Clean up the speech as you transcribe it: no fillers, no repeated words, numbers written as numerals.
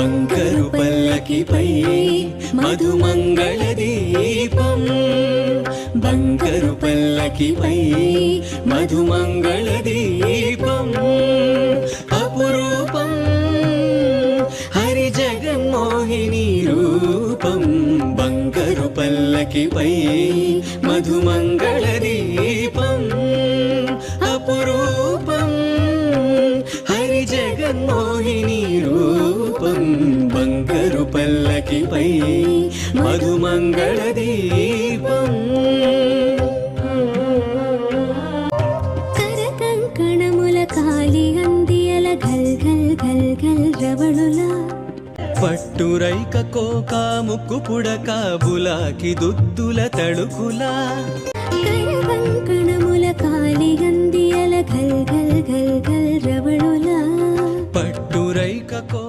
బంగారు పల్లకిపై మధుమంగళ దీపం బంగారు పల్లకిపై మధుమంగళ దీపం అపురూపం హరి జగన్మోహిని రూపం బంగారు పల్లకిపై మధుమంగళ దీపం అపురూపం హరి జగన్మోహిని రూపం బంగారు పల్లకిపై మధుమంగళ దీపం కరకంకణముల కాలి అందియల గల్ గల్ గల్ గల్ రవళుల పట్టురైక కోక ముక్కు పుడక బులాకి దుద్దుల తడుకులా కరకంకణముల కాలి అందియల గల్ గల్ గల్ గల్ రవళుల పట్టురైక కో